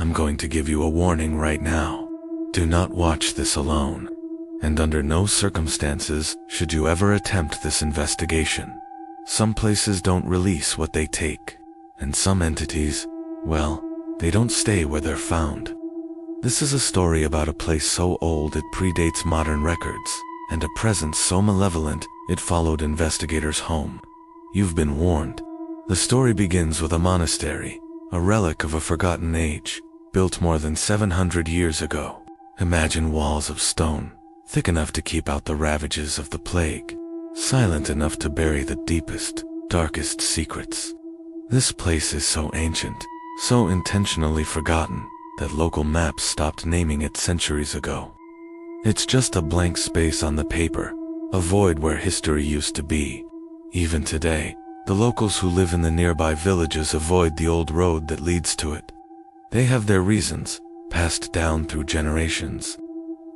I'm going to give you a warning right now. Do not watch this alone. And under no circumstances should you ever attempt this investigation. Some places don't release what they take, and some entities, well, they don't stay where they're found. This is a story about a place so old it predates modern records, and a presence so malevolent it followed investigators home. You've been warned. The story begins with a monastery, a relic of a forgotten age, built more than 700 years ago. Imagine walls of stone, thick enough to keep out the ravages of the plague, silent enough to bury the deepest, darkest secrets. This place is so ancient, so intentionally forgotten, that local maps stopped naming it centuries ago. It's just a blank space on the paper, a void where history used to be. Even today, the locals who live in the nearby villages avoid the old road that leads to it. They have their reasons, passed down through generations.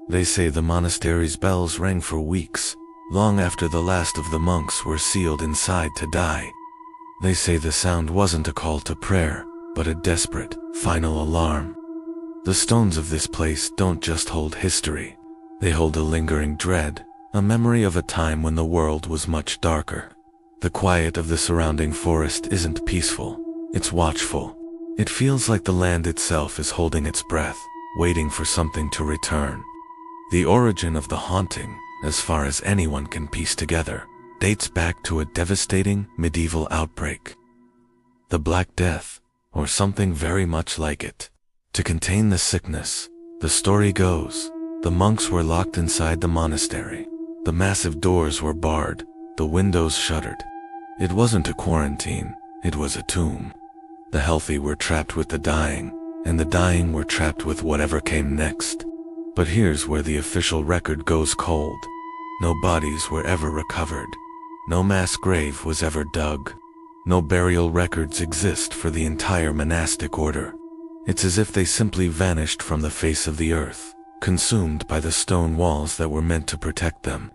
They say the monastery's bells rang for weeks, long after the last of the monks were sealed inside to die. They say the sound wasn't a call to prayer, but a desperate, final alarm. The stones of this place don't just hold history. They hold a lingering dread, a memory of a time when the world was much darker. The quiet of the surrounding forest isn't peaceful, it's watchful. It feels like the land itself is holding its breath, waiting for something to return. The origin of the haunting, as far as anyone can piece together, dates back to a devastating medieval outbreak. The Black Death, or something very much like it. To contain the sickness, the story goes, the monks were locked inside the monastery. The massive doors were barred, the windows shuttered. It wasn't a quarantine, it was a tomb. The healthy were trapped with the dying, and the dying were trapped with whatever came next. But here's where the official record goes cold. No bodies were ever recovered. No mass grave was ever dug. No burial records exist for the entire monastic order. It's as if they simply vanished from the face of the earth, consumed by the stone walls that were meant to protect them.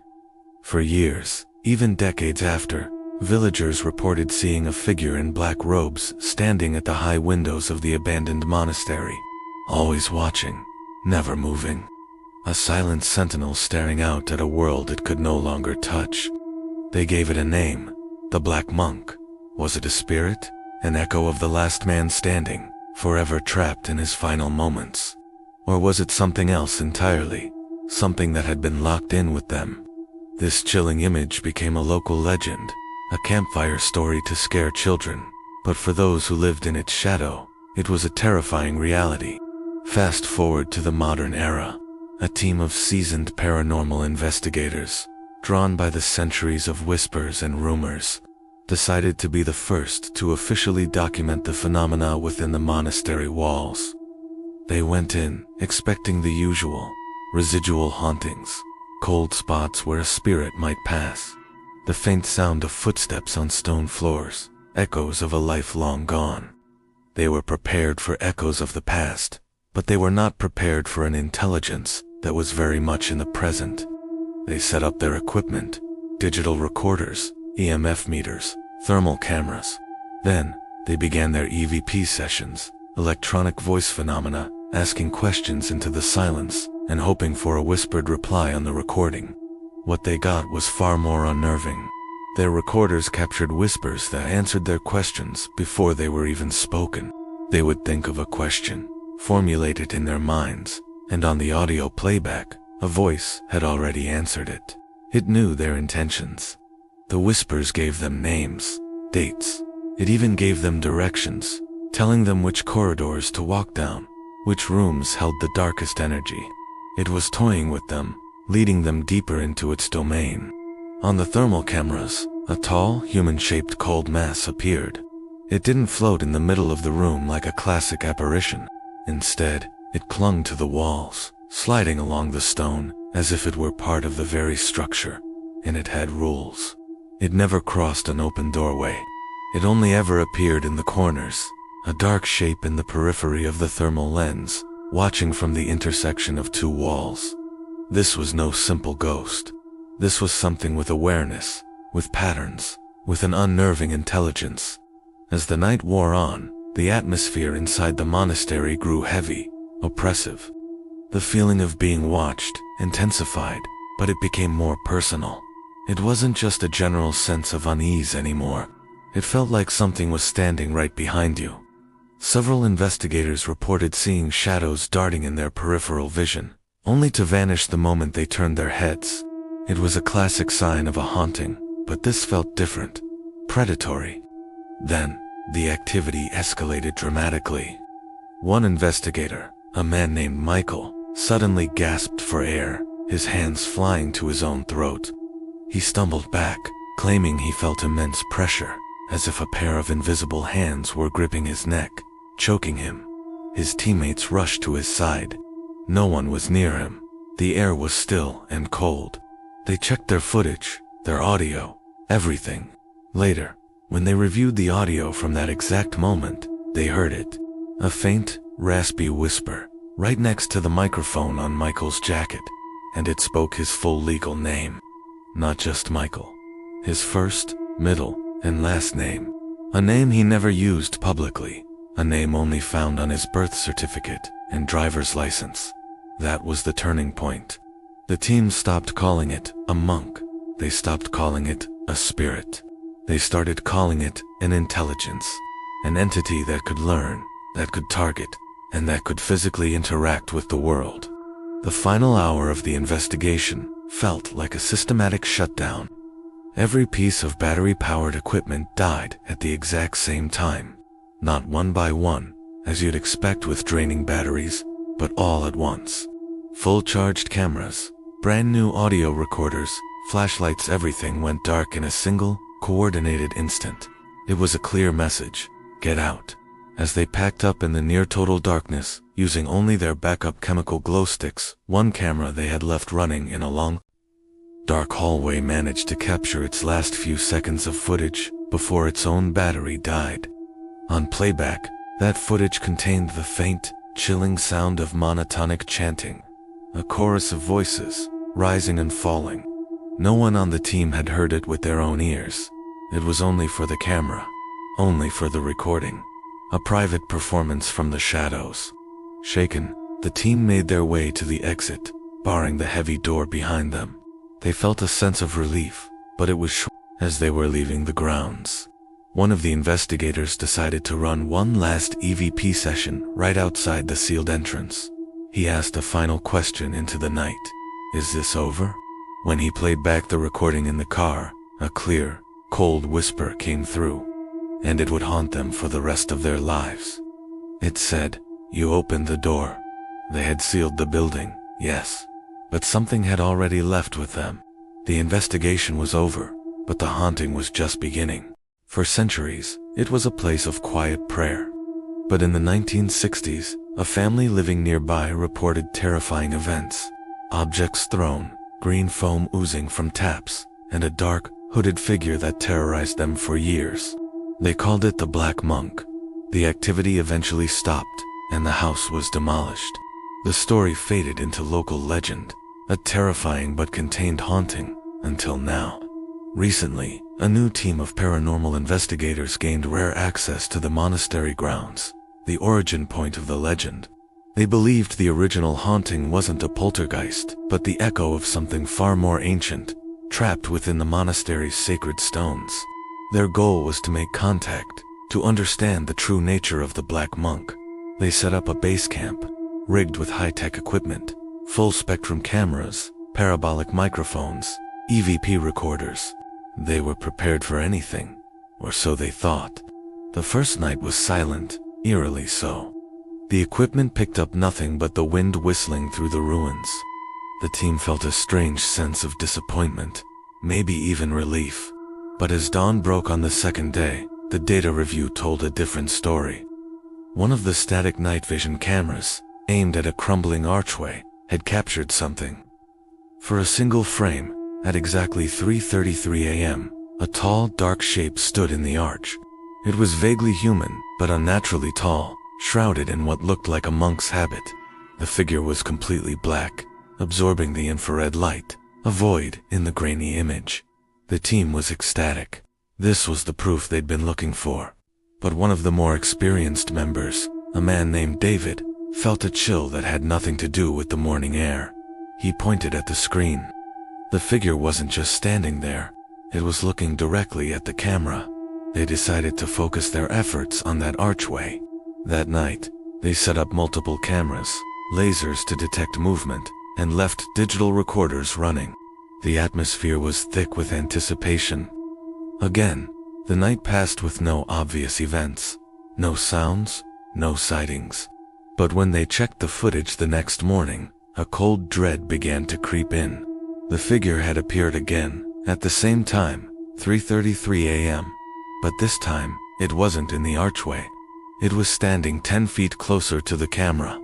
For years, even decades after, villagers reported seeing a figure in black robes standing at the high windows of the abandoned monastery, always watching, never moving. A silent sentinel staring out at a world it could no longer touch. They gave it a name, the Black Monk. Was it a spirit, an echo of the last man standing, forever trapped in his final moments? Or was it something else entirely, something that had been locked in with them? This chilling image became a local legend, a campfire story to scare children, but for those who lived in its shadow, it was a terrifying reality. Fast forward to the modern era. A team of seasoned paranormal investigators, drawn by the centuries of whispers and rumors, decided to be the first to officially document the phenomena within the monastery walls. They went in, expecting the usual, residual hauntings, cold spots where a spirit might pass, the faint sound of footsteps on stone floors, echoes of a life long gone. They were prepared for echoes of the past, but they were not prepared for an intelligence that was very much in the present. They set up their equipment, digital recorders, EMF meters, thermal cameras. Then, they began their EVP sessions, electronic voice phenomena, asking questions into the silence and hoping for a whispered reply on the recording. What they got was far more unnerving. Their recorders captured whispers that answered their questions before they were even spoken. They would think of a question, formulate it in their minds, and on the audio playback, a voice had already answered it. It knew their intentions. The whispers gave them names, dates. It even gave them directions, telling them which corridors to walk down, which rooms held the darkest energy. It was toying with them, leading them deeper into its domain. On the thermal cameras, a tall, human-shaped cold mass appeared. It didn't float in the middle of the room like a classic apparition. Instead, it clung to the walls, sliding along the stone as if it were part of the very structure, and it had rules. It never crossed an open doorway. It only ever appeared in the corners, a dark shape in the periphery of the thermal lens, watching from the intersection of two walls. This was no simple ghost. This was something with awareness, with patterns, with an unnerving intelligence. As the night wore on, The atmosphere inside the monastery grew heavy, oppressive. The feeling of being watched intensified, but it became more personal. It wasn't just a general sense of unease anymore. It felt like something was standing right behind you. Several investigators reported seeing shadows darting in their peripheral vision, only to vanish the moment they turned their heads. It was a classic sign of a haunting, but this felt different, predatory. Then, the activity escalated dramatically. One investigator, a man named Michael, suddenly gasped for air, his hands flying to his own throat. He stumbled back, claiming he felt immense pressure, as if a pair of invisible hands were gripping his neck, choking him. His teammates rushed to his side. No one was near him. The air was still and cold. They checked their footage, their audio, everything. Later, when they reviewed the audio from that exact moment, they heard it. A faint, raspy whisper, right next to the microphone on Michael's jacket, and it spoke his full legal name. Not just Michael. His first, middle, and last name. A name he never used publicly. A name only found on his birth certificate and driver's license. That was the turning point. The team stopped calling it a monk. They stopped calling it a spirit. They started calling it an intelligence. An entity that could learn, that could target, and that could physically interact with the world. The final hour of the investigation felt like a systematic shutdown. Every piece of battery-powered equipment died at the exact same time. Not one by one, as you'd expect with draining batteries, but all at once. Full-charged cameras, brand new audio recorders, flashlights, everything went dark in a single, coordinated instant. It was a clear message: get out. As they packed up in the near-total darkness, using only their backup chemical glow sticks, one camera they had left running in a long, dark hallway managed to capture its last few seconds of footage before its own battery died. On playback, that footage contained the faint, chilling sound of monotonic chanting. A chorus of voices, rising and falling. No one on the team had heard it with their own ears. It was only for the camera. Only for the recording. A private performance from the shadows. Shaken, the team made their way to the exit, barring the heavy door behind them. They felt a sense of relief, but it was short as they were leaving the grounds. One of the investigators decided to run one last EVP session right outside the sealed entrance. He asked a final question into the night. Is this over? When he played back the recording in the car, a clear, cold whisper came through, and it would haunt them for the rest of their lives. It said, "You opened the door." They had sealed the building, yes, but something had already left with them. The investigation was over, but the haunting was just beginning. For centuries, it was a place of quiet prayer. But in the 1960s, a family living nearby reported terrifying events. Objects thrown, green foam oozing from taps, and a dark, hooded figure that terrorized them for years. They called it the Black Monk. The activity eventually stopped, and the house was demolished. The story faded into local legend, a terrifying but contained haunting, until now. Recently, a new team of paranormal investigators gained rare access to the monastery grounds, the origin point of the legend. They believed the original haunting wasn't a poltergeist, but the echo of something far more ancient, trapped within the monastery's sacred stones. Their goal was to make contact, to understand the true nature of the Black Monk. They set up a base camp, rigged with high-tech equipment, full-spectrum cameras, parabolic microphones, EVP recorders. They were prepared for anything, or so they thought. The first night was silent, eerily so. The equipment picked up nothing but the wind whistling through the ruins. The team felt a strange sense of disappointment, maybe even relief. But as dawn broke on the second day, the data review told a different story. One of the static night vision cameras, aimed at a crumbling archway, had captured something. For a single frame, at exactly 3:33 a.m., a tall, dark shape stood in the arch. It was vaguely human, but unnaturally tall, shrouded in what looked like a monk's habit. The figure was completely black, absorbing the infrared light, a void in the grainy image. The team was ecstatic. This was the proof they'd been looking for. But one of the more experienced members, a man named David, felt a chill that had nothing to do with the morning air. He pointed at the screen. The figure wasn't just standing there, it was looking directly at the camera. They decided to focus their efforts on that archway. That night, they set up multiple cameras, lasers to detect movement, and left digital recorders running. The atmosphere was thick with anticipation. Again, the night passed with no obvious events, no sounds, no sightings. But when they checked the footage the next morning, a cold dread began to creep in. The figure had appeared again, at the same time, 3:33 a.m. But this time, it wasn't in the archway. It was standing 10 feet closer to the camera.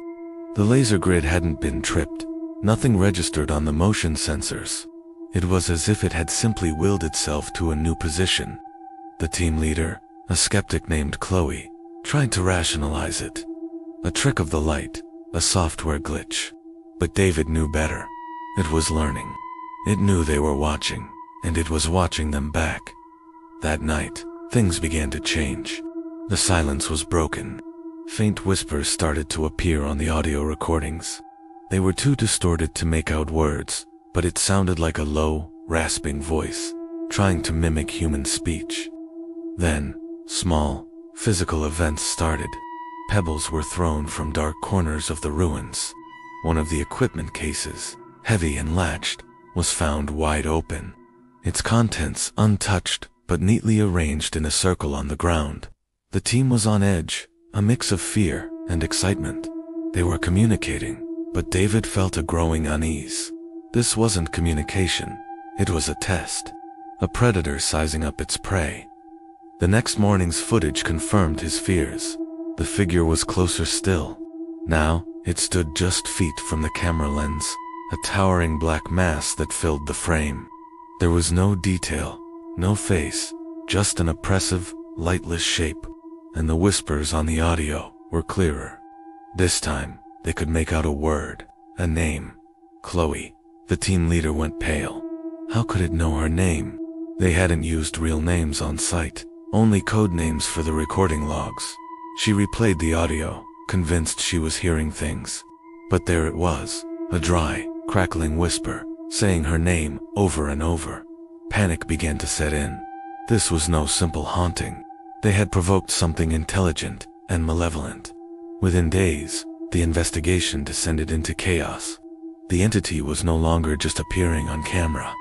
The laser grid hadn't been tripped. Nothing registered on the motion sensors. It was as if it had simply willed itself to a new position. The team leader, a skeptic named Chloe, tried to rationalize it. A trick of the light, a software glitch. But David knew better. It was learning. It knew they were watching, and it was watching them back. That night, things began to change. The silence was broken. Faint whispers started to appear on the audio recordings. They were too distorted to make out words, but it sounded like a low, rasping voice, trying to mimic human speech. Then, small, physical events started. Pebbles were thrown from dark corners of the ruins. One of the equipment cases, heavy and latched, was found wide open. Its contents untouched, but neatly arranged in a circle on the ground. The team was on edge, a mix of fear and excitement. They were communicating, but David felt a growing unease. This wasn't communication, it was a test. A predator sizing up its prey. The next morning's footage confirmed his fears. The figure was closer still. Now, it stood just feet from the camera lens, a towering black mass that filled the frame. There was no detail, no face, just an oppressive, lightless shape, and the whispers on the audio were clearer. This time, they could make out a word, a name. Chloe. The team leader went pale. How could it know her name? They hadn't used real names on site, only code names for the recording logs. She replayed the audio, convinced she was hearing things. But there it was, a dry, crackling whisper, saying her name over and over. Panic began to set in. This was no simple haunting. They had provoked something intelligent and malevolent. Within days, the investigation descended into chaos. The entity was no longer just appearing on camera.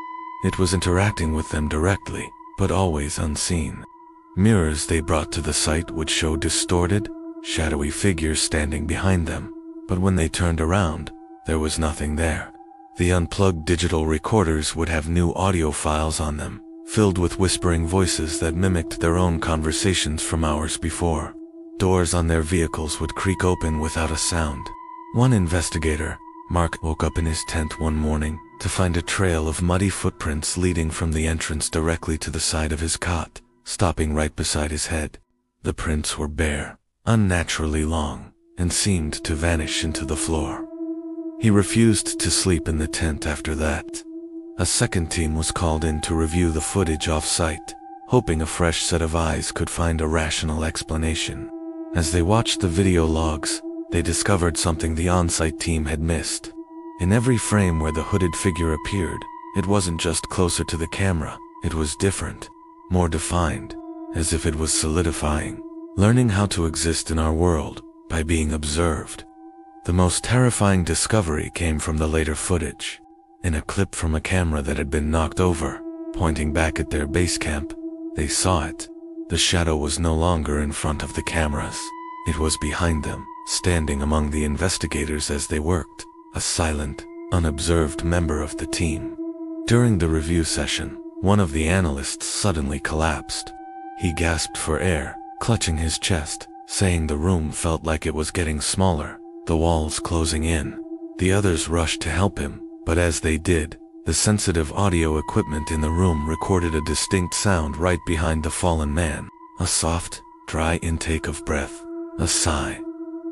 It was interacting with them directly, but always unseen. Mirrors they brought to the site would show distorted, shadowy figures standing behind them, but when they turned around, there was nothing there. The unplugged digital recorders would have new audio files on them, filled with whispering voices that mimicked their own conversations from hours before. Doors on their vehicles would creak open without a sound. One investigator, Mark, woke up in his tent one morning to find a trail of muddy footprints leading from the entrance directly to the side of his cot, stopping right beside his head. The prints were bare, unnaturally long, and seemed to vanish into the floor. He refused to sleep in the tent after that. A second team was called in to review the footage off-site, hoping a fresh set of eyes could find a rational explanation. As they watched the video logs, they discovered something the on-site team had missed. In every frame where the hooded figure appeared, it wasn't just closer to the camera, it was different, more defined, as if it was solidifying, learning how to exist in our world by being observed. The most terrifying discovery came from the later footage. In a clip from a camera that had been knocked over, pointing back at their base camp, they saw it. The shadow was no longer in front of the cameras. It was behind them, standing among the investigators as they worked, a silent, unobserved member of the team. During the review session, one of the analysts suddenly collapsed. He gasped for air, clutching his chest, saying the room felt like it was getting smaller, the walls closing in. The others rushed to help him, but as they did, the sensitive audio equipment in the room recorded a distinct sound right behind the fallen man. A soft, dry intake of breath, a sigh.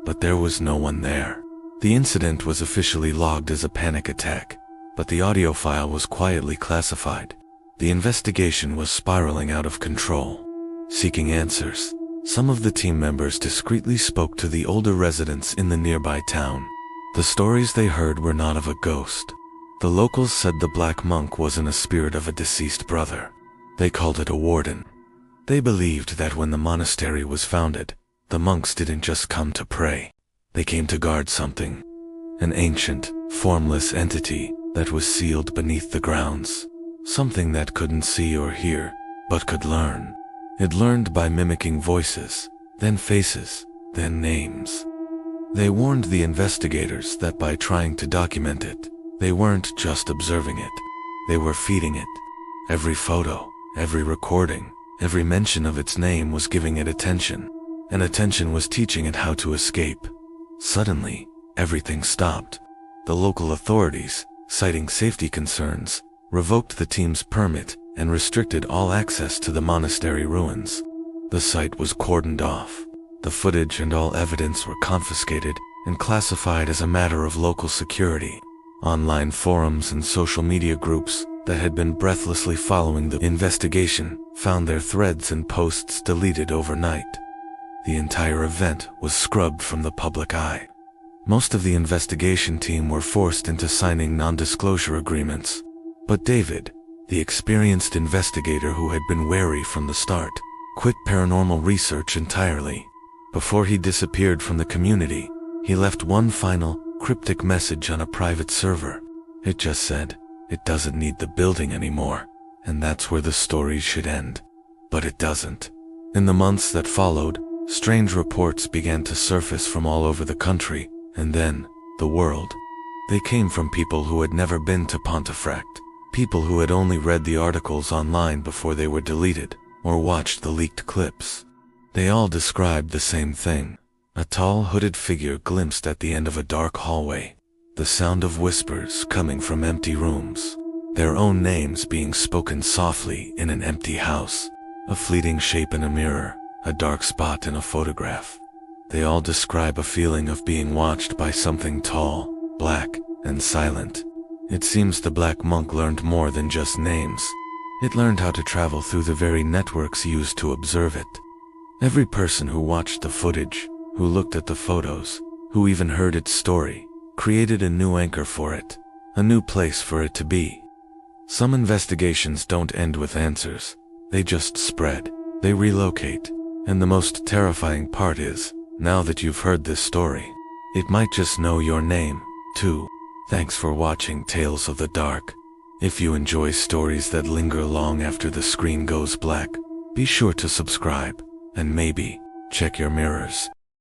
But there was no one there. The incident was officially logged as a panic attack, but the audio file was quietly classified. The investigation was spiraling out of control. Seeking answers, Some of the team members discreetly spoke to the older residents in the nearby town. The stories they heard were not of a ghost. The locals said the black monk wasn't a spirit of a deceased brother. They called it a warden. They believed that when the monastery was founded, the monks didn't just come to pray. They came to guard something. An ancient, formless entity that was sealed beneath the grounds. Something that couldn't see or hear, but could learn. It learned by mimicking voices, then faces, then names. They warned the investigators that by trying to document it, they weren't just observing it. They were feeding it. Every photo, every recording, every mention of its name was giving it attention, and attention was teaching it how to escape. Suddenly, everything stopped. The local authorities, citing safety concerns, revoked the team's permit and restricted all access to the monastery ruins. The site was cordoned off. The footage and all evidence were confiscated and classified as a matter of local security. Online forums and social media groups that had been breathlessly following the investigation found their threads and posts deleted overnight. The entire event was scrubbed from the public eye. Most of the investigation team were forced into signing non-disclosure agreements. But David, the experienced investigator who had been wary from the start, quit paranormal research entirely. Before he disappeared from the community, he left one final, cryptic message on a private server. It just said, "It doesn't need the building anymore, and that's where the story should end." But it doesn't. In the months that followed, strange reports began to surface from all over the country, and then, the world. They came from people who had never been to Pontefract, people who had only read the articles online before they were deleted, or watched the leaked clips. They all described the same thing. A tall hooded figure glimpsed at the end of a dark hallway. The sound of whispers coming from empty rooms. Their own names being spoken softly in an empty house. A fleeting shape in a mirror, a dark spot in a photograph. They all describe a feeling of being watched by something tall, black, and silent. It seems the black monk learned more than just names. It learned how to travel through the very networks used to observe it. Every person who watched the footage, who looked at the photos, who even heard its story, created a new anchor for it, a new place for it to be. Some investigations don't end with answers. They just spread. They relocate. And the most terrifying part is, now that you've heard this story, it might just know your name, too. Thanks for watching Tales of the Dark. If you enjoy stories that linger long after the screen goes black, be sure to subscribe, and maybe check your mirrors.